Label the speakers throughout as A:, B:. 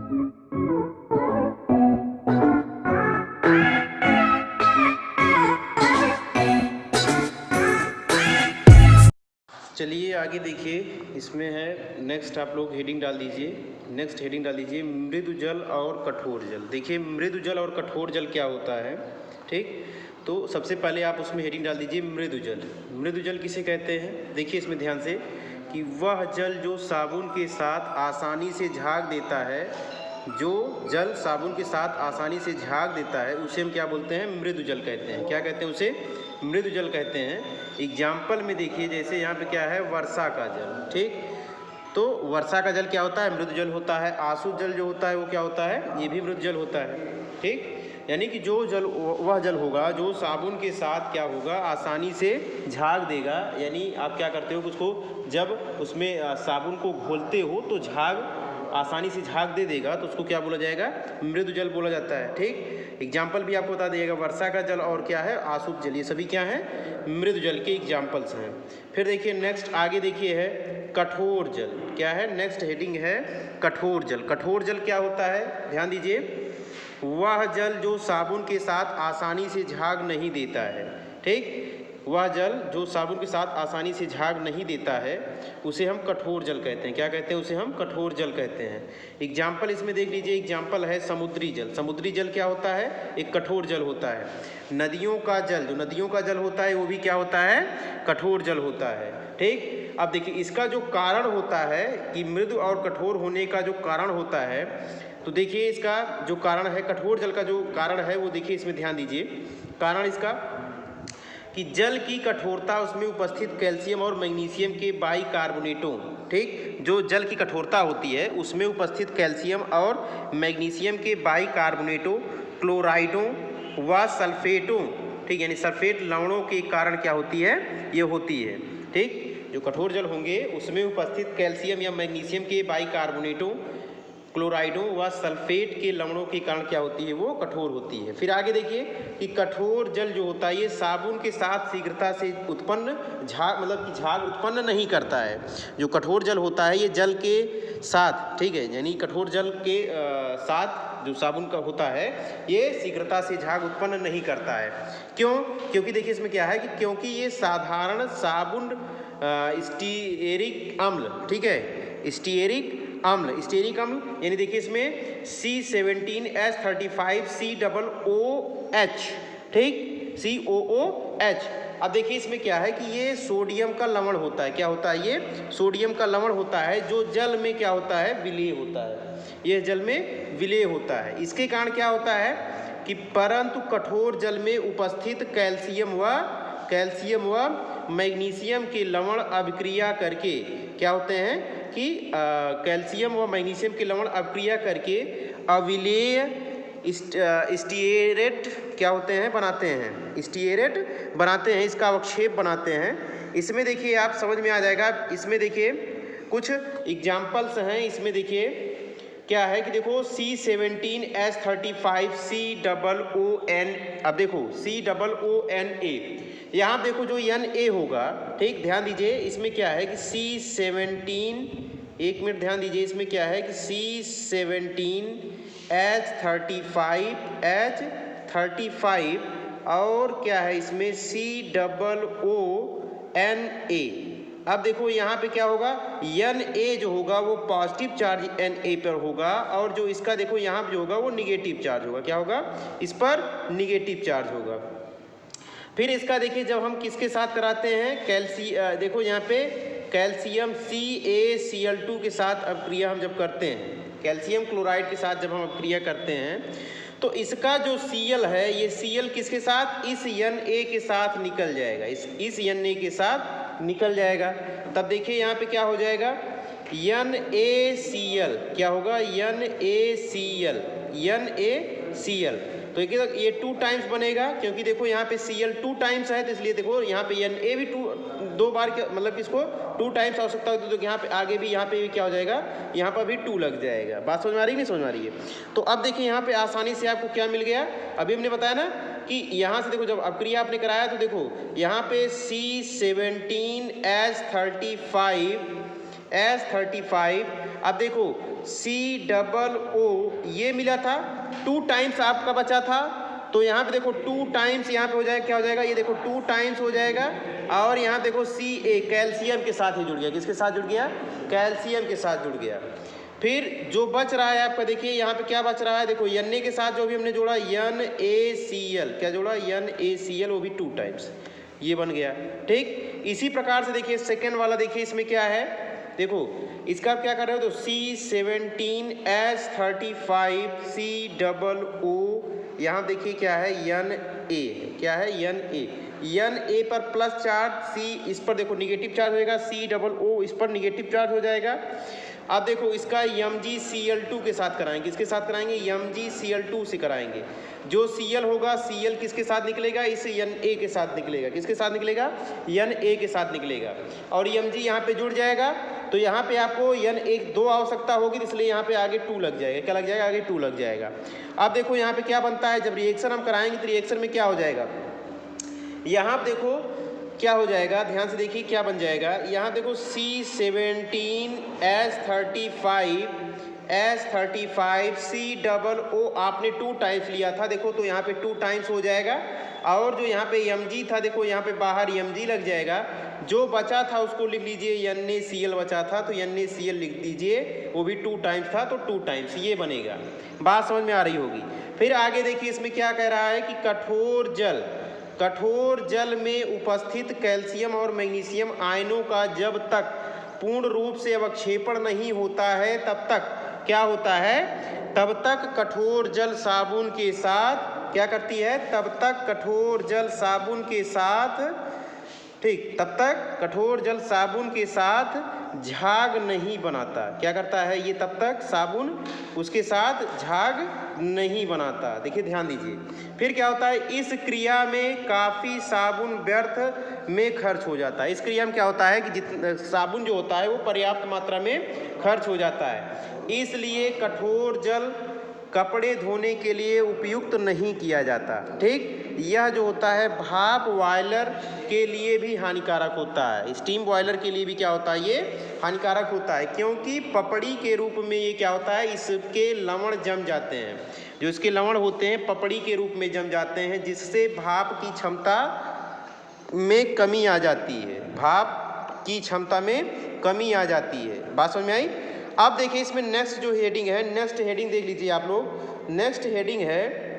A: चलिए आगे देखिए, इसमें है नेक्स्ट, आप लोग हेडिंग डाल दीजिए। नेक्स्ट हेडिंग डाल दीजिए मृदु जल और कठोर जल। देखिए मृदु जल और कठोर जल क्या होता है, ठीक। तो सबसे पहले आप उसमें हेडिंग डाल दीजिए मृदु जल। मृदु जल किसे कहते हैं? देखिए इसमें ध्यान से कि वह जल जो साबुन के साथ आसानी से झाग देता है, जो जल साबुन के साथ आसानी से झाग देता है उसे हम क्या बोलते हैं? मृदु जल कहते हैं। क्या कहते हैं उसे? मृदु जल कहते हैं। एग्जाम्पल में देखिए, जैसे यहाँ पे क्या है, वर्षा का जल, ठीक। तो वर्षा का जल क्या होता है? मृदु जल होता है। आंसू जल जो होता है वो क्या होता है? ये भी मृदु जल होता है, ठीक। यानी कि जो जल, वह जल होगा जो साबुन के साथ क्या होगा, आसानी से झाग देगा। यानी आप क्या करते हो, उसको जब उसमें साबुन को घोलते हो तो झाग आसानी से झाग दे देगा, तो उसको क्या बोला जाएगा? मृदु जल बोला जाता है, ठीक। एग्जाम्पल भी आपको बता दिएगा, वर्षा का जल और क्या है, आसूत जल, ये सभी क्या है? मृदु जल के एग्जाम्पल्स हैं। फिर देखिए नेक्स्ट आगे देखिए है कठोर जल। क्या है? नेक्स्ट हेडिंग है कठोर जल। कठोर जल क्या होता है? ध्यान दीजिए, वह जल जो साबुन के साथ आसानी से झाग नहीं देता है, ठीक। वह जल जो साबुन के साथ आसानी से झाग नहीं देता है उसे हम कठोर जल कहते हैं। क्या कहते हैं? उसे हम कठोर जल कहते हैं। एग्जाम्पल इसमें देख लीजिए, एग्जाम्पल है समुद्री जल। समुद्री जल क्या होता है? एक कठोर जल होता है। नदियों का जल, जो नदियों का जल होता है वो भी क्या होता है? कठोर जल होता है, ठीक। अब देखिए इसका जो कारण होता है कि मृदु और कठोर होने का जो कारण होता है, तो देखिए इसका जो कारण है, कठोर जल का जो कारण है वो देखिए इसमें ध्यान दीजिए। कारण इसका कि जल की कठोरता, उसमें उपस्थित कैल्शियम और मैग्नीशियम के बाइकार्बोनेटों, ठीक। जो जल की कठोरता होती है उसमें उपस्थित कैल्शियम और मैग्नीशियम के बाइकार्बोनेटों, क्लोराइडों व सल्फेटों, ठीक, यानी सल्फेट लवणों के कारण क्या होती है? ये होती है, ठीक। जो कठोर जल होंगे उसमें उपस्थित कैल्शियम या मैग्नीशियम के बाइकार्बोनेटों, क्लोराइडों व सल्फेट के लवणों के कारण क्या होती है? वो कठोर होती है। फिर आगे देखिए कि कठोर जल जो होता है ये साबुन के साथ शीघ्रता से उत्पन्न झाग, मतलब कि झाग उत्पन्न नहीं करता है। जो कठोर जल होता है ये जल के साथ, ठीक है, यानी कठोर जल के साथ जो साबुन का होता है ये शीघ्रता से झाग उत्पन्न नहीं करता है। क्यों? क्योंकि देखिए इसमें क्या है कि क्योंकि ये साधारण साबुन स्टीयरिक अम्ल, ठीक है, स्टीयरिक अम्ल, स्टीयरिक अम्ल, यानी देखिए इसमें C17H35COOH, ठीक, COOH। अब देखिए इसमें क्या है कि ये सोडियम का लवण होता है। क्या होता है? ये सोडियम का लवण होता है जो जल में क्या होता है? विलीय होता है। यह जल में विलीय होता है। इसके कारण क्या होता है कि परंतु कठोर जल में उपस्थित कैल्शियम व मैग्नीशियम के लवण अभिक्रिया करके क्या होते हैं कि कैल्शियम व मैग्नीशियम के लवण अभिक्रिया करके अविलेय स्टीयरेट क्या होते हैं? बनाते हैं। स्टीयरेट बनाते हैं, इसका अवक्षेप बनाते हैं। इसमें देखिए आप समझ में आ जाएगा। इसमें देखिए कुछ एग्जाम्पल्स हैं। इसमें देखिए क्या है कि देखो C17H35COON, अब देखो COONA, यहाँ देखो जो Na होगा, ठीक, ध्यान दीजिए इसमें क्या है कि C17, एक मिनट ध्यान दीजिए, इसमें क्या है कि C17H35 और क्या है इसमें COONA। अब देखो यहाँ पे क्या होगा, Na जो होगा वो पॉजिटिव चार्ज Na पर होगा और जो इसका देखो यहाँ पे जो होगा वो निगेटिव चार्ज होगा। क्या होगा? इस पर निगेटिव चार्ज होगा। फिर इसका देखिए जब हम किसके साथ कराते हैं, देखो यहाँ पे कैल्शियम CaCl2 के साथ अभिक्रिया हम जब करते हैं, कैल्शियम क्लोराइड के साथ जब हम अभिक्रिया करते हैं तो इसका जो Cl है, ये Cl किसके साथ? इस Na के साथ निकल जाएगा, इस Na के साथ निकल जाएगा। तब देखिए यहाँ पे क्या हो जाएगा, NaCl, क्या होगा? NaCl। तो ये 2 टाइम्स बनेगा, क्योंकि देखो यहाँ पे Cl 2 टाइम्स है, तो इसलिए देखो यहाँ पे Na भी 2 बार, मतलब इसको 2 टाइम्स आवश्यकता होती है, तो यहाँ पे आगे भी यहाँ पे भी क्या हो जाएगा, यहाँ पर भी 2 लग जाएगा। बात समझ में आ रही है? नहीं समझ में आ रही है? तो अब देखिए यहाँ पे आसानी से आपको क्या मिल गया, अभी हमने बताया ना कि यहाँ से देखो जब अभिक्रिया आपने कराया तो देखो यहाँ पे C17H35 अब देखो COO ये मिला था, 2 टाइम्स आपका बचा था, तो यहाँ पे देखो 2 टाइम्स यहाँ पे हो जाएगा, क्या हो जाएगा, ये देखो 2 टाइम्स हो जाएगा, और यहाँ देखो Ca कैल्शियम के साथ ही जुड़ गया, किसके साथ जुड़ गया, कैल्शियम के साथ जुड़ गया। फिर जो बच रहा है आपका, देखिए यहाँ पे क्या बच रहा है, देखो Na के साथ जो भी हमने जोड़ा NaCl, क्या जोड़ा NaCl, वो भी 2 टाइम्स, ये बन गया। ठीक, इसी प्रकार से देखिए सेकेंड वाला, देखिए इसमें क्या है, देखो इसका आप क्या कर रहे हो, तो C17H35 COO, यहाँ देखिए क्या है Na, क्या है Na पर प्लस चार्ज, C इस पर देखो निगेटिव चार्ज होएगा, COO इस पर निगेटिव चार्ज हो जाएगा। अब देखो इसका MgCl2 के साथ कराएंगे, किसके साथ कराएंगे, MgCl2 से कराएंगे। जो Cl होगा, Cl किसके साथ निकलेगा, इस Na के साथ निकलेगा, किसके साथ निकलेगा, Na के साथ निकलेगा, और Mg यहाँ पे जुड़ जाएगा, तो यहाँ पे आपको Na 2 आवश्यकता होगी, इसलिए यहाँ पे आगे 2 लग जाएगा, क्या लग जाएगा, आगे 2 लग जाएगा। अब देखो यहाँ पे क्या बनता है, जब रिएक्शन हम कराएंगे तो रिएक्शन में क्या हो जाएगा, यहाँ पे देखो क्या हो जाएगा, ध्यान से देखिए क्या बन जाएगा, यहाँ देखो C17H35 COO आपने 2 टाइम्स लिया था, देखो तो यहाँ पे 2 टाइम्स हो जाएगा, और जो यहाँ पे Mg था, देखो यहाँ पे बाहर Mg लग जाएगा, जो बचा था उसको लिख लीजिए, NaCl बचा था तो NaCl लिख दीजिए, वो भी 2 टाइम्स था तो 2 टाइम्स, ये बनेगा। बात समझ में आ रही होगी। फिर आगे देखिए इसमें क्या कह रहा है कि कठोर जल में उपस्थित कैल्शियम और मैग्नीशियम आयनों का जब तक पूर्ण रूप से अवक्षेपण नहीं होता है तब तक क्या होता है, तब तक कठोर जल साबुन के साथ क्या करती है, तब तक कठोर जल साबुन के साथ, ठीक, तब तक कठोर जल साबुन के साथ झाग नहीं बनाता, क्या करता है ये, तब तक साबुन उसके साथ झाग नहीं बनाता। देखिए ध्यान दीजिए, फिर क्या होता है, इस क्रिया में काफ़ी साबुन व्यर्थ में खर्च हो जाता है। इस क्रिया में क्या होता है कि जितना साबुन जो होता है वो पर्याप्त मात्रा में खर्च हो जाता है, इसलिए कठोर जल कपड़े धोने के लिए उपयुक्त नहीं किया जाता। ठीक, यह जो होता है भाप बॉयलर के लिए भी हानिकारक होता है, स्टीम बॉयलर के लिए भी क्या होता है, ये हानिकारक होता है, क्योंकि पपड़ी के रूप में ये क्या होता है, इसके लवण जम जाते हैं, जो इसके लवण होते हैं पपड़ी के रूप में जम जाते हैं, जिससे भाप की क्षमता में कमी आ जाती है, भाप की क्षमता में कमी आ जाती है। बात समझ में आई। अब देखिए इसमें नेक्स्ट जो हेडिंग है, नेक्स्ट हेडिंग देख लीजिए आप लोग, नेक्स्ट हेडिंग है,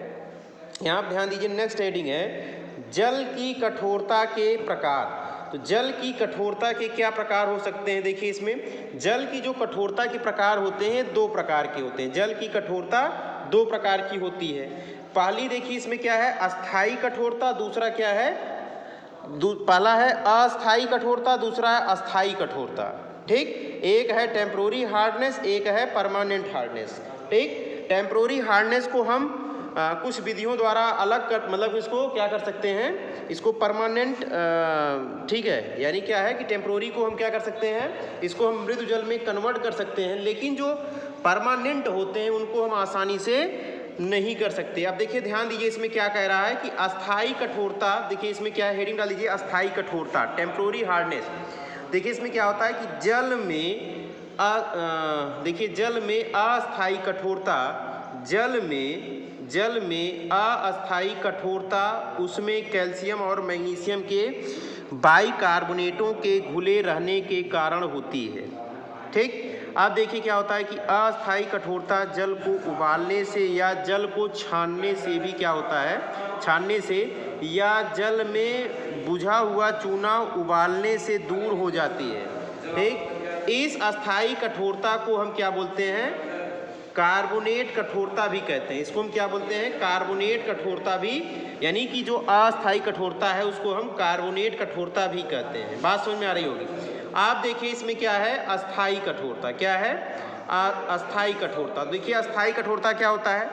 A: यहाँ पर ध्यान दीजिए, नेक्स्ट हेडिंग है जल की कठोरता के प्रकार। तो जल की कठोरता के क्या प्रकार हो सकते हैं, देखिए इसमें जल की जो कठोरता के प्रकार होते हैं 2 प्रकार के होते हैं, जल की कठोरता 2 प्रकार की होती है। पहली देखिए इसमें क्या है, अस्थाई कठोरता, दूसरा क्या है, पहला है अस्थाई कठोरता, दूसरा है अस्थाई कठोरता। ठीक, एक है टेम्पोररी हार्डनेस, एक है परमानेंट हार्डनेस। ठीक, टेम्पोररी हार्डनेस को हम कुछ विधियों द्वारा अलग कर, मतलब इसको क्या कर सकते हैं, इसको परमानेंट, ठीक है, यानी क्या है कि टेम्पोररी को हम क्या कर सकते हैं, इसको हम मृदु जल में कन्वर्ट कर सकते हैं, लेकिन जो परमानेंट होते हैं उनको हम आसानी से नहीं कर सकते। अब देखिए ध्यान दीजिए इसमें क्या कह रहा है कि अस्थाई कठोरता, देखिए इसमें क्या है, हेडिंग डाल दीजिए अस्थाई कठोरता, टेम्पोररी हार्डनेस। देखिए इसमें क्या होता है कि जल में देखिए जल में अस्थाई कठोरता, जल में अस्थाई कठोरता उसमें कैल्शियम और मैग्नीशियम के बाइकार्बोनेटों के घुले रहने के कारण होती है। ठीक, अब देखिए क्या होता है कि अस्थाई कठोरता जल को उबालने से या जल को छानने से भी क्या होता है, छानने से या जल में बुझा हुआ चूना उबालने से दूर हो जाती है। ठीक, इस अस्थाई कठोरता को हम क्या बोलते हैं, कार्बोनेट कठोरता भी कहते हैं। इसको हम क्या बोलते हैं, कार्बोनेट कठोरता भी, यानी कि जो अस्थाई कठोरता है उसको हम कार्बोनेट कठोरता भी कहते हैं। बात समझ में आ रही होगी। आप देखिए इसमें क्या है, अस्थाई कठोरता, क्या है, अस्थाई कठोरता। देखिए अस्थाई कठोरता क्या होता है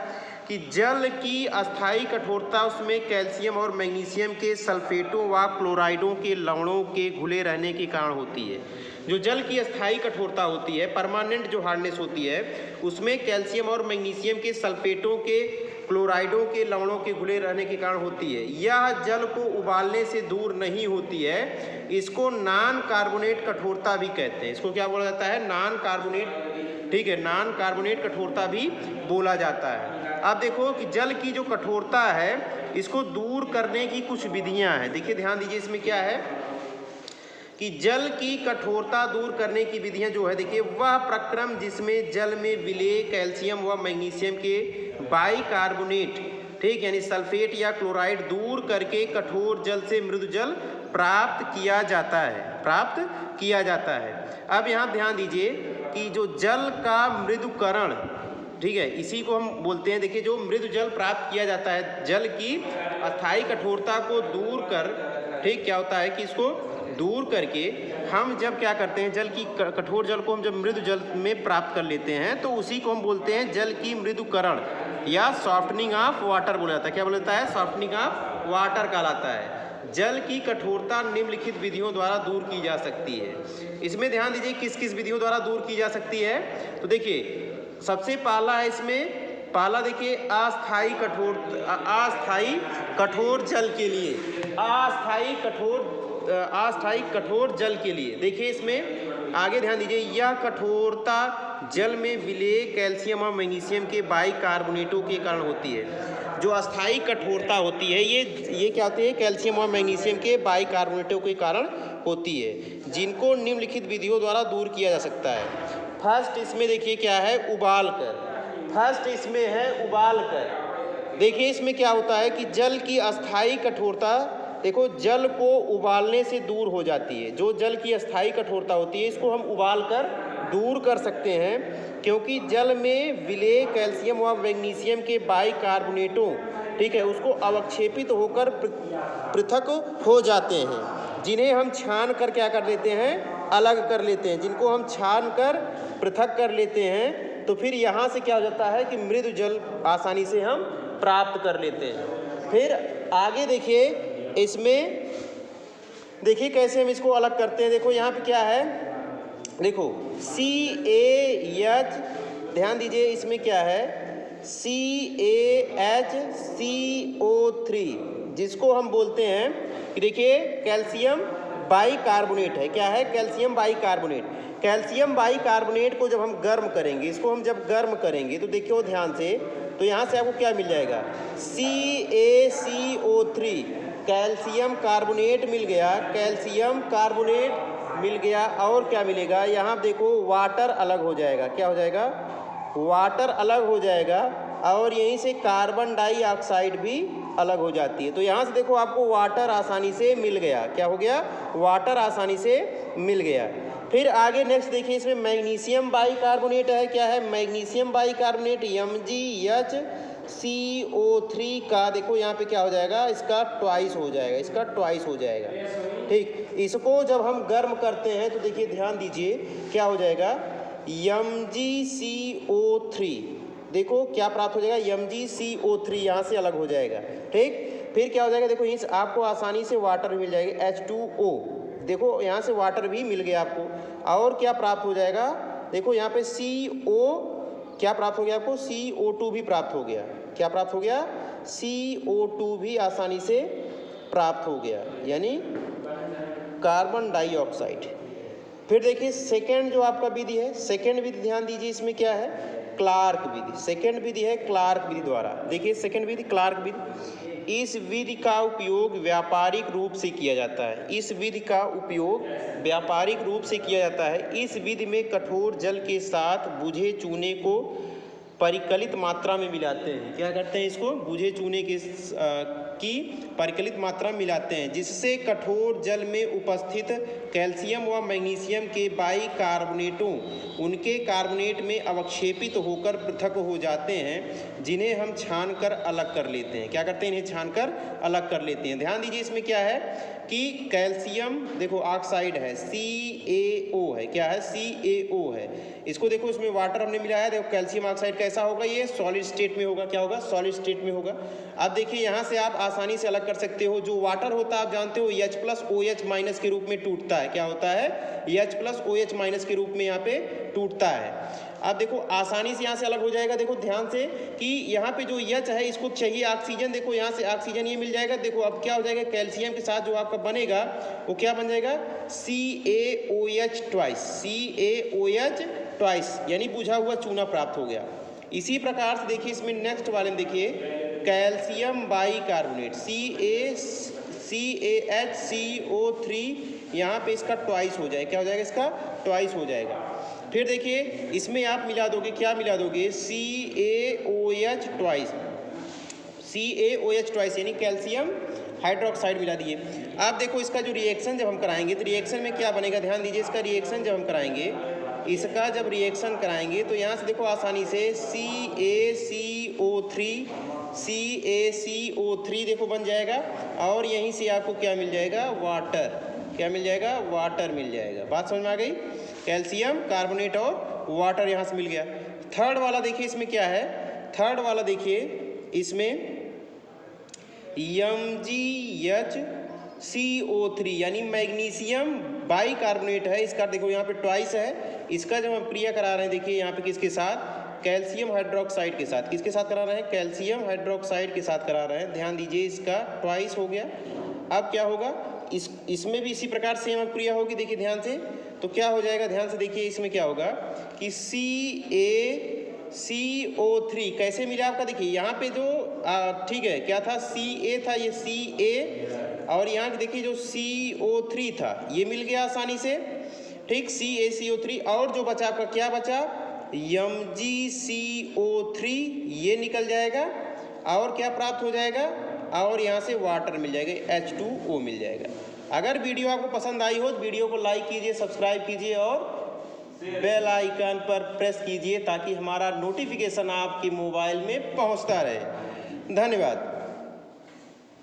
A: कि जल की अस्थाई कठोरता उसमें कैल्शियम और मैग्नीशियम के सल्फेटों व क्लोराइडों के लवणों के घुले रहने के कारण होती है। जो जल की अस्थाई कठोरता होती है, परमानेंट जो हार्डनेस होती है, उसमें कैल्शियम और मैग्नीशियम के सल्फेटों के, क्लोराइडों के लवणों के घुले रहने के कारण होती है। यह जल को उबालने से दूर नहीं होती है, इसको नॉन कार्बोनेट कठोरता भी कहते हैं। इसको क्या बोला जाता है, नॉन कार्बोनेट। ठीक है, नॉन कार्बोनेट कठोरता भी बोला जाता है। अब देखो कि जल की जो कठोरता है इसको दूर करने की कुछ विधियां हैं। देखिए ध्यान दीजिए, इसमें क्या है कि जल की कठोरता दूर करने की विधियां जो है, देखिए वह प्रक्रम जिसमें जल में विलेय कैल्शियम व मैग्नीशियम के बाइकार्बोनेट, ठीक, यानी सल्फेट या क्लोराइड दूर करके कठोर जल से मृदु जल प्राप्त किया जाता है। अब यहाँ ध्यान दीजिए कि जो जल का मृदुकरण, ठीक है, इसी को हम बोलते हैं, देखिए जो मृदु जल प्राप्त किया जाता है, जल की अस्थायी कठोरता को दूर कर, ठीक, क्या होता है कि इसको दूर करके हम जब क्या करते हैं, जल की कठोर जल को हम जब मृदु जल में प्राप्त कर लेते हैं तो उसी को हम बोलते हैं जल की मृदुकरण या सॉफ्टनिंग ऑफ वाटर बोला जाता है। क्या बोला जाता है? सॉफ्टनिंग ऑफ वाटर कहलाता है। जल की कठोरता निम्नलिखित विधियों द्वारा दूर की जा सकती है। इसमें ध्यान दीजिए किस किस विधियों द्वारा दूर की जा सकती है। तो देखिए सबसे पहला है, इसमें पहला देखिए अस्थायी कठोर जल के लिए, अस्थायी कठोर जल के लिए देखिए इसमें आगे ध्यान दीजिए, यह कठोरता जल में विलेय कैल्शियम और मैग्नीशियम के बाइकार्बोनेटों के कारण होती है। जो अस्थायी कठोरता होती है ये क्या होती है? कैल्शियम और मैग्नीशियम के बाइकार्बोनेटों के कारण होती है, जिनको निम्नलिखित विधियों द्वारा दूर किया जा सकता है। फर्स्ट इसमें देखिए क्या है, उबाल कर। देखिए इसमें क्या होता है कि जल की अस्थायी कठोरता, देखो जल को उबालने से दूर हो जाती है। जो जल की अस्थायी कठोरता होती है इसको हम उबाल कर दूर कर सकते हैं, क्योंकि जल में विलेय कैल्शियम व मैग्नीशियम के बाइकार्बोनेटों, ठीक है, उसको अवक्षेपित होकर पृथक हो जाते हैं, जिन्हें हम छान कर क्या कर लेते हैं? अलग कर लेते हैं। जिनको हम छान कर पृथक कर लेते हैं तो फिर यहाँ से क्या हो जाता है कि मृदु जल आसानी से हम प्राप्त कर लेते हैं। फिर आगे देखिए, इसमें देखिए कैसे हम इसको अलग करते हैं। देखो यहाँ पे क्या है, देखो CaH, ध्यान दीजिए इसमें क्या है, CaHCO3, जिसको हम बोलते हैं कि देखिए कैल्शियम बाइकार्बोनेट है। क्या है? Calcium bicarbonate. कैल्शियम बाइकार्बोनेट को जब हम गर्म करेंगे, इसको हम जब गर्म करेंगे तो देखियो ध्यान से, तो यहाँ से आपको क्या मिल जाएगा? CaCO3, कैल्शियम कार्बोनेट मिल गया, और क्या मिलेगा? यहाँ देखो वाटर अलग हो जाएगा। क्या हो जाएगा? वाटर अलग हो जाएगा, और यहीं से कार्बन डाइऑक्साइड भी अलग हो जाती है। तो यहाँ से देखो आपको वाटर आसानी से मिल गया। क्या हो गया? वाटर आसानी से मिल गया। फिर आगे नेक्स्ट देखिए, इसमें मैग्नीशियम बाइकार्बोनेट है। क्या है? मैग्नीशियम बाइकार्बोनेट MgHCO3 का देखो यहाँ पे क्या हो जाएगा? इसका ट्वाइस हो जाएगा, ठीक। इसको जब हम गर्म करते हैं तो देखिए ध्यान दीजिए क्या हो जाएगा? MgCO3, देखो क्या प्राप्त हो जाएगा? MgCO3 यहाँ से अलग हो जाएगा, ठीक। फिर क्या हो जाएगा? देखो इस आपको आसानी से वाटर मिल जाएगा, H2O, देखो यहाँ से वाटर भी मिल गया आपको। और क्या प्राप्त हो जाएगा? देखो यहाँ पे क्या प्राप्त हो गया आपको? CO2 भी प्राप्त हो गया। क्या प्राप्त हो गया? CO2 भी आसानी से प्राप्त हो गया, यानी कार्बन डाइऑक्साइड। फिर देखिए सेकेंड जो आपका विधि है, सेकेंड विधि ध्यान दीजिए, इसमें क्या है? क्लार्क विधि। सेकेंड विधि है क्लार्क विधि द्वारा। देखिए सेकेंड विधि क्लार्क विधि, इस विधि का उपयोग व्यापारिक रूप से किया जाता है। इस विधि में कठोर जल के साथ बुझे चूने को परिकलित मात्रा में मिलाते हैं। क्या करते हैं? इसको बुझे चूने की परिकलित मात्रा में मिलाते हैं, जिससे कठोर जल में उपस्थित कैल्शियम व मैग्नीशियम के बाइकार्बोनेटों उनके कार्बोनेट में अवक्षेपित होकर पृथक हो जाते हैं, जिन्हें हम छान कर अलग कर लेते हैं। क्या करते हैं? इन्हें छान कर अलग कर लेते हैं। ध्यान दीजिए इसमें क्या है कि कैल्शियम देखो ऑक्साइड है, CaO है। क्या है? CaO है। इसको देखो इसमें वाटर हमने मिलाया है, देखो कैल्शियम ऑक्साइड कैसा होगा? ये सॉलिड स्टेट में होगा। क्या होगा? सॉलिड स्टेट में होगा। अब देखिए यहाँ से आप आसानी से अलग कर सकते हो। जो वाटर होता है आप जानते हो H+OH- के रूप में टूटता है। क्या होता है? H+OH- के रूप में यहाँ पे टूटता है। अब देखो आसानी से यहाँ से अलग हो जाएगा। देखो ध्यान से कि यहाँ पे जो H है इसको चाहिए ऑक्सीजन, देखो यहाँ से ऑक्सीजन ये मिल जाएगा। देखो अब क्या हो जाएगा? कैल्शियम के साथ जो आपका बनेगा वो क्या बन जाएगा? CaOH ट्वाइस, यानी बुझा हुआ चूना प्राप्त हो गया। इसी प्रकार से देखिए इसमें नेक्स्ट वाले में देखिए कैल्शियम बाइकार्बोनेट CaHCO3, यहाँ पे इसका ट्वाइस हो जाएगा। क्या हो जाएगा? इसका ट्वाइस हो जाएगा। फिर देखिए इसमें आप मिला दोगे, क्या मिला दोगे? CaOH ट्वाइस यानी कैल्शियम हाइड्रोक्साइड मिला दिए। आप देखो इसका जो रिएक्शन जब हम कराएंगे तो रिएक्शन में क्या बनेगा, ध्यान दीजिए। इसका रिएक्शन जब हम कराएंगे, इसका जब रिएक्शन कराएंगे तो यहाँ से देखो आसानी से CaCO3 देखो बन जाएगा, और यहीं से आपको क्या मिल जाएगा? वाटर। क्या मिल जाएगा? वाटर मिल जाएगा। बात समझ में आ गई? कैल्शियम कार्बोनेट और वाटर यहाँ से मिल गया। थर्ड वाला देखिए इसमें क्या है? थर्ड वाला देखिए इसमें MgHCO3 यानी मैग्नीशियम बाइकार्बोनेट है। इसका देखो यहाँ पे ट्वाइस है। इसका जब हम क्रिया करा रहे हैं देखिए यहाँ पे किसके साथ? कैल्शियम हाइड्रोक्साइड के साथ। किसके साथ करा रहे हैं? कैल्शियम हाइड्रोक्साइड के साथ करा रहे हैं। ध्यान दीजिए इसका ट्वाइस हो गया। अब क्या होगा? इसमें भी इसी प्रकार सेम अब क्रिया होगी। देखिए ध्यान से, तो क्या हो जाएगा? ध्यान से देखिए इसमें क्या होगा कि CaCO3 कैसे मिला आपका? देखिए यहाँ पे जो ठीक है क्या था? Ca था, ये Ca, और यहाँ देखिए जो CO3 था ये मिल गया आसानी से, ठीक। CaCO3, और जो बचा आपका क्या बचा? MgCO3, ये निकल जाएगा, और क्या प्राप्त हो जाएगा? और यहाँ से वाटर मिल जाएगा, H2O मिल जाएगा। अगर वीडियो आपको पसंद आई हो तो वीडियो को लाइक कीजिए, सब्सक्राइब कीजिए और बेल आइकन पर प्रेस कीजिए ताकि हमारा नोटिफिकेशन आपके मोबाइल में पहुंचता रहे। धन्यवाद।